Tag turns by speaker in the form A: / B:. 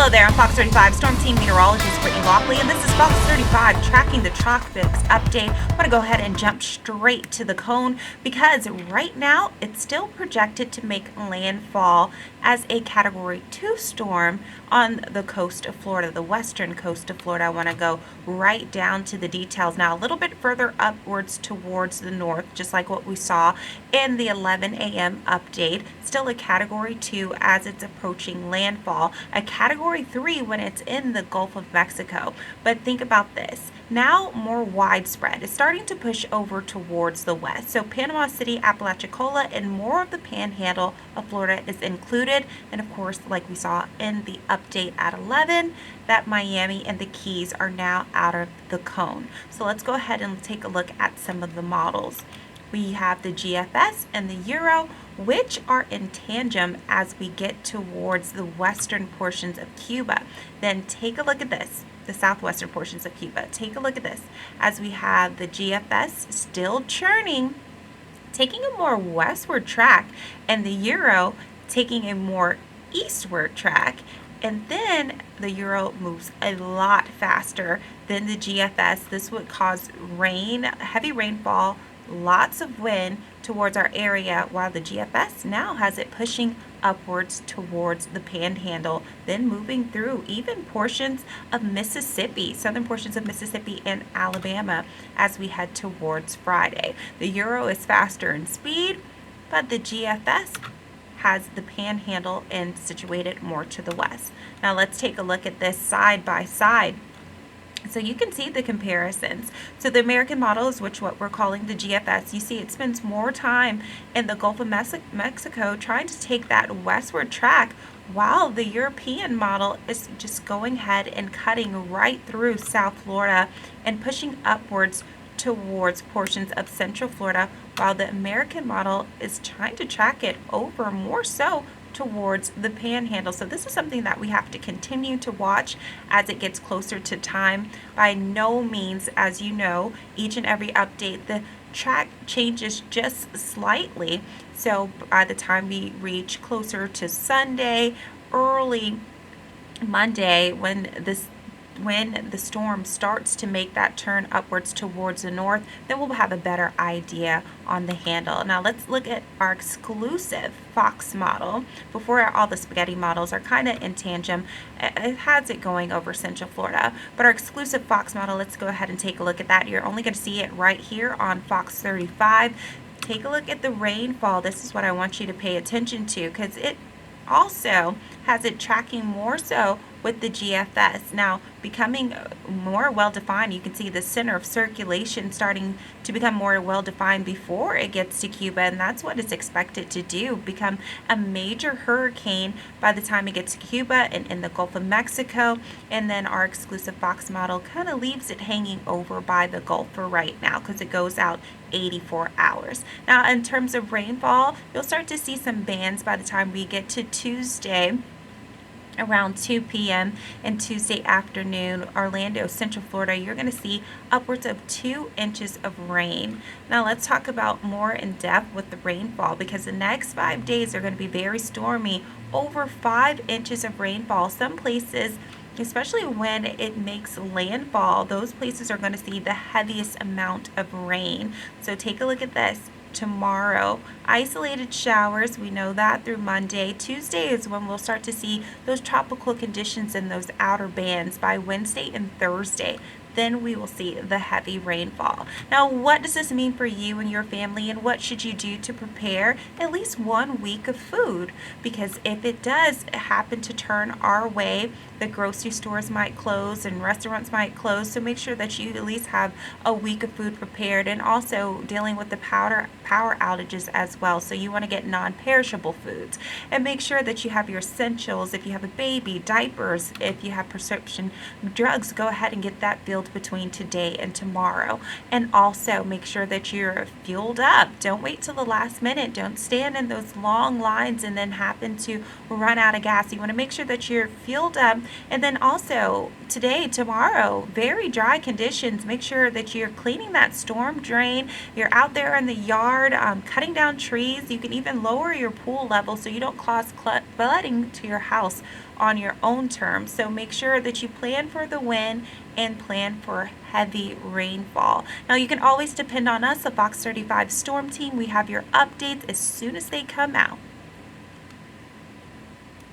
A: Hello there, I'm Fox 35 Storm Team Meteorologist Brittany Lockley, and this is Fox 35 tracking the Tropics update. I want to go ahead and jump straight to the cone because right now it's still projected to make landfall as a Category 2 storm on the coast of Florida, the western coast of Florida. I want to go right down to the details now, a little bit further upwards towards the north, just like what we saw in the 11 a.m. update. Still a Category 2 as it's approaching landfall, a Category 3 when it's in the Gulf of Mexico. But think about this. Now more widespread. It's starting to push over towards the west. So Panama City, Apalachicola, and more of the panhandle of Florida is included. And of course, like we saw in the update at 11, that Miami and the Keys are now out of the cone. So let's go ahead and take a look at some of the models. We have the GFS and the Euro, which are in tandem as we get towards the western portions of Cuba. Then take a look at this, the southwestern portions of Cuba. Take a look at this as we have the GFS still churning, taking a more westward track, and the Euro taking a more eastward track. And then the Euro moves a lot faster than the GFS. This would cause rain, heavy rainfall, lots of wind towards our area, while the GFS now has it pushing upwards towards the panhandle, then moving through even portions of Mississippi, southern portions of Mississippi and Alabama as we head towards Friday. The Euro is faster in speed, but the GFS has the panhandle and situated more to the west. Now let's take a look at this side by side. So you can see the comparisons. So the American model is what we're calling the GFS. You see it spends more time in the Gulf of Mexico trying to take that westward track, while the European model is just going ahead and cutting right through South Florida and pushing upwards towards portions of Central Florida, while the American model is trying to track it over more so towards the panhandle. So this is something that we have to continue to watch as it gets closer to time. By no means, as you know, each and every update, the track changes just slightly. So by the time we reach closer to Sunday, early Monday, when the storm starts to make that turn upwards towards the north, then we'll have a better idea on the handle. Now let's look at our exclusive Fox model. Before, all the spaghetti models are kind of in tandem. It has it going over Central Florida, but our exclusive Fox model, let's go ahead and take a look at that. You're only going to see it right here on Fox 35. Take a look at the rainfall. This is what I want you to pay attention to, because it also has it tracking more so with the GFS. Now becoming more well-defined, you can see the center of circulation starting to become more well-defined before it gets to Cuba, and that's what it's expected to do, become a major hurricane by the time it gets to Cuba and in the Gulf of Mexico. And then our exclusive Fox model kind of leaves it hanging over by the Gulf for right now, because it goes out 84 hours. Now in terms of rainfall, you'll start to see some bands by the time we get to Tuesday around 2 p.m. and Tuesday afternoon. Orlando, Central Florida, you're going to see upwards of 2 inches of rain. Now let's talk about more in depth with the rainfall, because the next 5 days are going to be very stormy. Over 5 inches of rainfall. Some places, especially when it makes landfall, those places are going to see the heaviest amount of rain. So take a look at this. Tomorrow, isolated showers, we know that through Monday. Tuesday is when we'll start to see those tropical conditions in those outer bands by Wednesday and Thursday. Then we will see the heavy rainfall. Now, what does this mean for you and your family, and what should you do to prepare at least 1 week of food? Because if it does happen to turn our way, the grocery stores might close and restaurants might close. So make sure that you at least have a week of food prepared, and also dealing with the power outages as well. So you want to get non-perishable foods, and make sure that you have your essentials. If you have a baby, diapers, if you have prescription drugs, go ahead and get that filled field between today and tomorrow. And also make sure that you're fueled up. Don't wait till the last minute. Don't stand in those long lines and then happen to run out of gas. You want to make sure that you're fueled up. And then also today, tomorrow, very dry conditions. Make sure that you're cleaning that storm drain. You're out there in the yard cutting down trees. You can even lower your pool level so you don't cause flooding to your house on your own terms. So make sure that you plan for the wind and plan for heavy rainfall. Now you can always depend on us, the Fox 35 Storm Team. We have your updates as soon as they come out.